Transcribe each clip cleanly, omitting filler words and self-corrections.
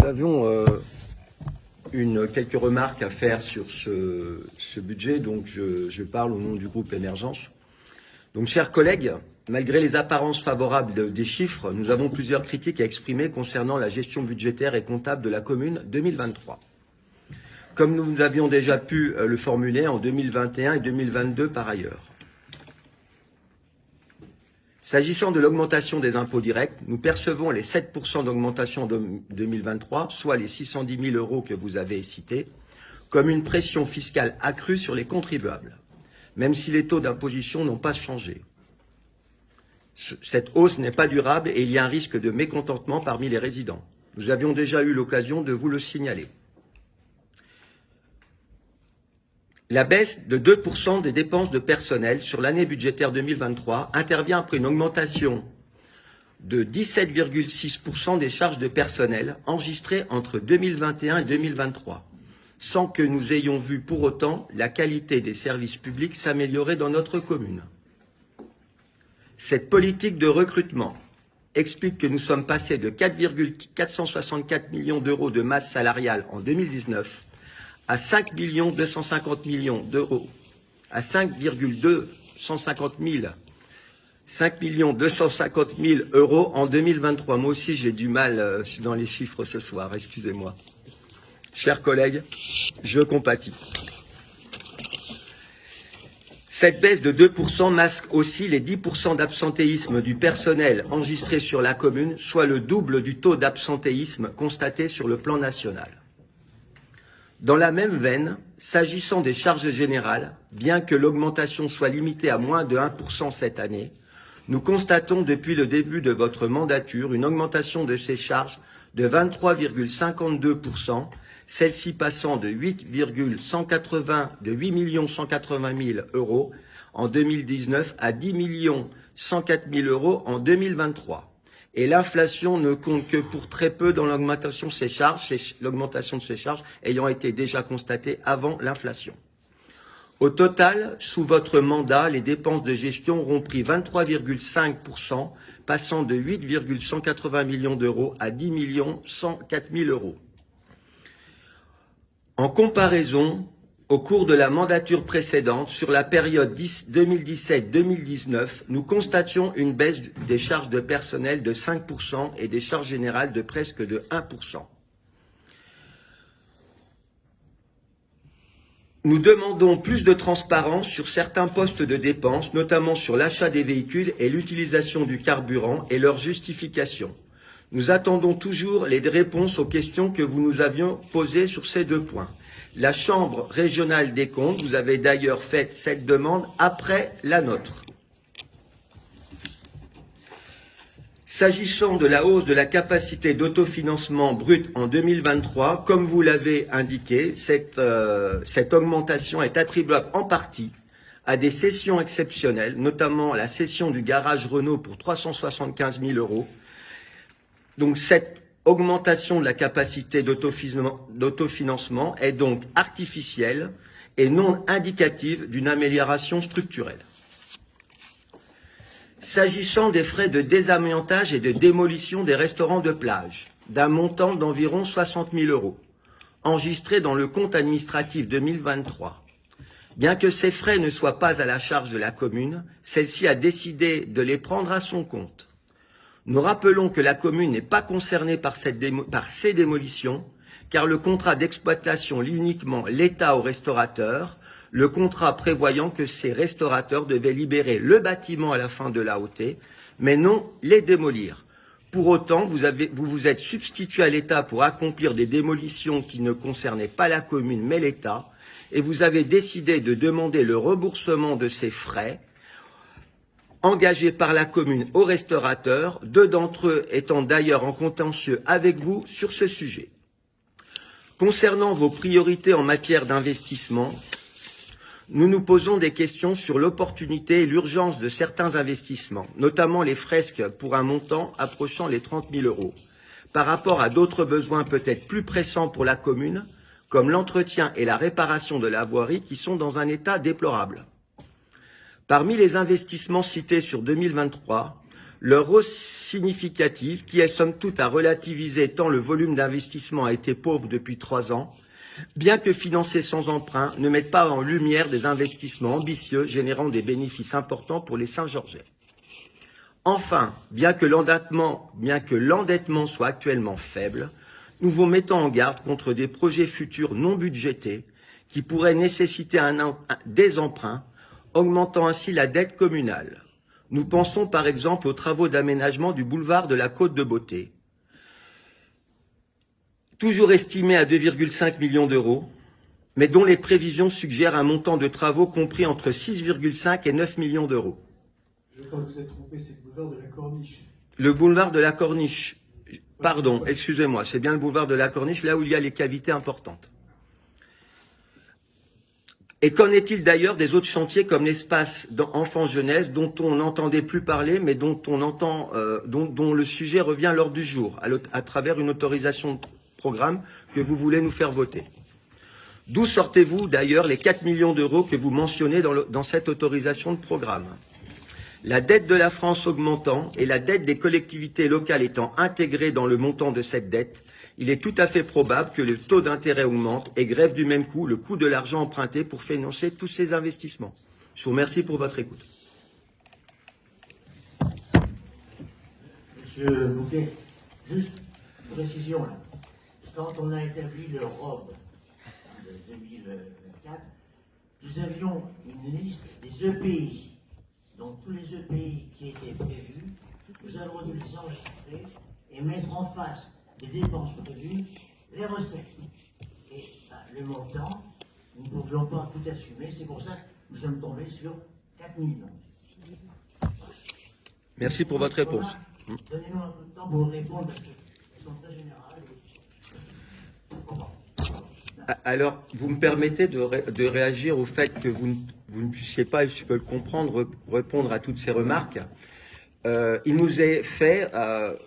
avions quelques remarques à faire sur ce budget, donc je parle au nom du groupe Émergence. Donc, chers collègues, malgré les apparences favorables des chiffres, nous avons plusieurs critiques à exprimer concernant la gestion budgétaire et comptable de la commune 2023. Comme nous avions déjà pu le formuler en 2021 et 2022 par ailleurs. S'agissant de l'augmentation des impôts directs, nous percevons les 7% d'augmentation de 2023, soit les 610 000 € que vous avez cités, comme une pression fiscale accrue sur les contribuables, même si les taux d'imposition n'ont pas changé. Cette hausse n'est pas durable et il y a un risque de mécontentement parmi les résidents. Nous avions déjà eu l'occasion de vous le signaler. La baisse de 2% des dépenses de personnel sur l'année budgétaire 2023 intervient après une augmentation de 17,6% des charges de personnel enregistrées entre 2021 et 2023, sans que nous ayons vu pour autant la qualité des services publics s'améliorer dans notre commune. Cette politique de recrutement explique que nous sommes passés de 4,464 millions d'euros de masse salariale en 2019 à 5 250 000 d'euros, à 5 250 000 € en 2023. Moi aussi, j'ai du mal dans les chiffres ce soir, excusez-moi. Chers collègues, je compatis. Cette baisse de 2% masque aussi les 10% d'absentéisme du personnel enregistré sur la commune, soit le double du taux d'absentéisme constaté sur le plan national. Dans la même veine, s'agissant des charges générales, bien que l'augmentation soit limitée à moins de 1% cette année, nous constatons depuis le début de votre mandature une augmentation de ces charges de 23,52%, celle-ci passant de 8 180 000 € en 2019 à 10 104 000 € en 2023. Et l'inflation ne compte que pour très peu dans l'augmentation de ces charges, l'augmentation de ces charges ayant été déjà constatée avant l'inflation. Au total, sous votre mandat, les dépenses de gestion auront pris 23,5%, passant de 8 180 millions d'euros à 10 104 000 €. En comparaison, au cours de la mandature précédente, sur la période 2017-2019, nous constations une baisse des charges de personnel de 5% et des charges générales de presque de 1%. Nous demandons plus de transparence sur certains postes de dépenses, notamment sur l'achat des véhicules et l'utilisation du carburant et leur justification. Nous attendons toujours les réponses aux questions que vous nous avions posées sur ces deux points. La Chambre régionale des comptes, vous avez d'ailleurs fait cette demande après la nôtre. S'agissant de la hausse de la capacité d'autofinancement brut en 2023, comme vous l'avez indiqué, cette augmentation est attribuable en partie à des cessions exceptionnelles, notamment la cession du garage Renault pour 375 000 €. Donc cette augmentation de la capacité d'autofinancement est donc artificielle et non indicative d'une amélioration structurelle. S'agissant des frais de désamiantage et de démolition des restaurants de plage, d'un montant d'environ 60 000 €, enregistrés dans le compte administratif 2023, bien que ces frais ne soient pas à la charge de la commune, celle-ci a décidé de les prendre à son compte. Nous rappelons que la commune n'est pas concernée par ces démolitions, car le contrat d'exploitation lie uniquement l'État aux restaurateurs, le contrat prévoyant que ces restaurateurs devaient libérer le bâtiment à la fin de l'AOT, mais non les démolir. Pour autant, vous vous êtes substitué à l'État pour accomplir des démolitions qui ne concernaient pas la commune mais l'État, et vous avez décidé de demander le remboursement de ces frais engagés par la commune aux restaurateurs, 2 d'entre eux étant d'ailleurs en contentieux avec vous sur ce sujet. Concernant vos priorités en matière d'investissement, nous nous posons des questions sur l'opportunité et l'urgence de certains investissements, notamment les fresques pour un montant approchant les 30 000 €, par rapport à d'autres besoins peut-être plus pressants pour la commune, comme l'entretien et la réparation de la voirie qui sont dans un état déplorable. Parmi les investissements cités sur 2023, Leur hausse significative, qui est somme toute à relativiser tant le volume d'investissement a été pauvre depuis 3 ans, bien que financés sans emprunt, ne mettent pas en lumière des investissements ambitieux générant des bénéfices importants pour les Saint-Georgais. Enfin, bien que l'endettement soit actuellement faible, nous vous mettons en garde contre des projets futurs non budgétés qui pourraient nécessiter des emprunts, augmentant ainsi la dette communale. Nous pensons par exemple aux travaux d'aménagement du boulevard de la Côte de Beauté, toujours estimés à 2,5 millions d'euros, mais dont les prévisions suggèrent un montant de travaux compris entre 6,5 et 9 millions d'euros. Je crois que vous êtes trompé, c'est le boulevard de la Corniche. Le boulevard de la Corniche, pardon, excusez-moi, c'est bien le boulevard de la Corniche, là où il y a les cavités importantes. Et qu'en est-il d'ailleurs des autres chantiers comme l'espace enfants-jeunesse dont on n'entendait plus parler, mais dont le sujet revient à l'ordre du jour, à travers une autorisation de programme que vous voulez nous faire voter? D'où sortez-vous d'ailleurs les 4 millions d'euros que vous mentionnez dans cette autorisation de programme? La dette de la France augmentant et la dette des collectivités locales étant intégrées dans le montant de cette dette, il est tout à fait probable que le taux d'intérêt augmente et grève du même coup le coût de l'argent emprunté pour financer tous ces investissements. Je vous remercie pour votre écoute. Monsieur Bouquet, juste une précision là. Quand on a établi le ROB de 2024, nous avions une liste des EPI. Donc tous les EPI qui étaient prévus, nous avons dû les enregistrer et mettre en face des dépenses prévues les recettes. Et le montant, nous ne pouvions pas tout assumer, c'est pour ça que nous sommes tombés sur 4 millions. Merci pour votre réponse. Donnez-nous un peu de temps pour répondre parce qu'elles sont très générales. Alors, vous me permettez de réagir au fait que vous ne puissiez pas, et je peux le comprendre, répondre à toutes ces remarques. Il nous est fait,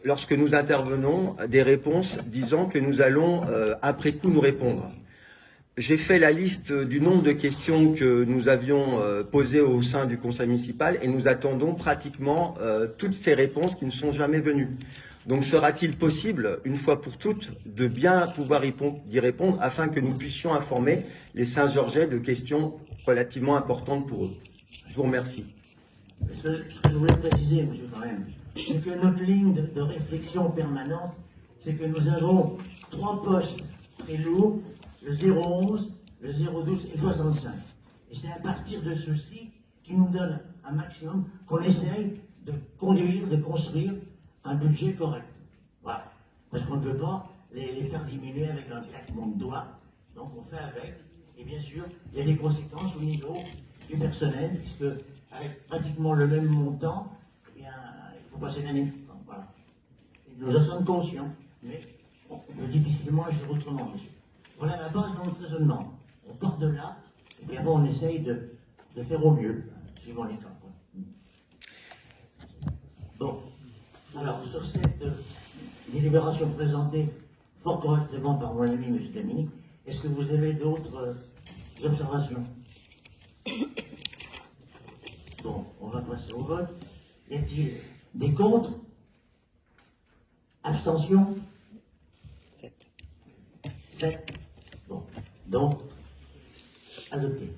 lorsque nous intervenons, des réponses disant que nous allons, après coup, nous répondre. J'ai fait la liste du nombre de questions que nous avions posées au sein du conseil municipal et nous attendons pratiquement toutes ces réponses qui ne sont jamais venues. Donc sera-t-il possible, une fois pour toutes, de bien pouvoir y répondre afin que nous puissions informer les Saint-Georgais de questions relativement importantes pour eux? Je vous remercie. Ce que je voulais préciser, monsieur, quand même, c'est que notre ligne de réflexion permanente, c'est que nous avons 3 postes très lourds, le 011, le 012 et 65. Et c'est à partir de ceux-ci qui nous donne un maximum qu'on essaye de conduire, de construire un budget correct. Voilà. Parce qu'on ne peut pas les faire diminuer avec un claquement de doigts. Donc on fait avec. Et bien sûr, il y a des conséquences au niveau du personnel, puisque avec pratiquement le même montant, eh bien, il faut passer l'année. Voilà. Et nous en sommes conscients, mais on peut difficilement agir autrement, monsieur. Voilà la base de notre raisonnement. On part de là, et puis après on essaye de faire au mieux, suivant les cas. Bon. Alors, sur cette délibération présentée fort correctement par mon ami M. Dominique, est-ce que vous avez d'autres observations? Bon, on va passer au vote. Y a-t-il des contre? Abstention? 7. Bon, donc, adopté.